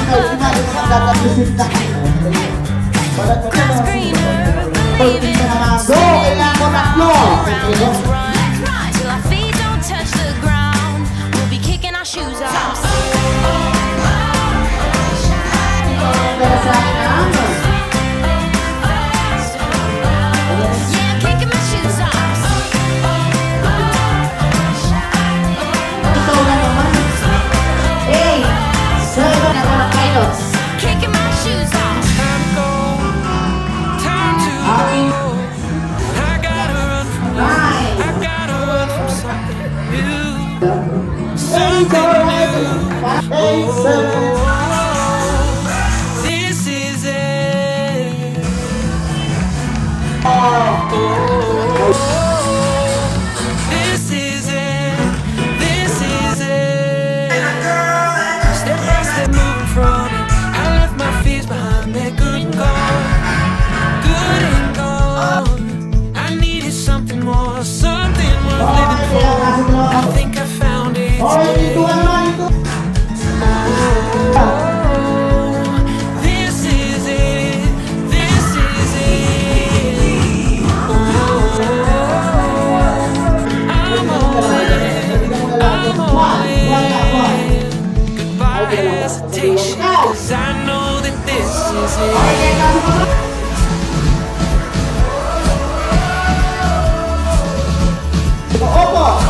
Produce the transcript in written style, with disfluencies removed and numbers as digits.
Till our feet don't touch the ground, we'll be kicking our shoes off. Yeah, kicking my shoes off. Kicking my shoes off. Time to go, time to go. I gotta run from love. I gotta run from something new. Something new. This is it. This is it. This is it. Step by step moving from it. I left my fears behind me. Good and gone. Good and gone. I needed something more. Something worth living for. I think I found it today. This is it. This is it. I'm all in. I'm all in. Goodbye hesitation, 'cause I know that this is it. Opo!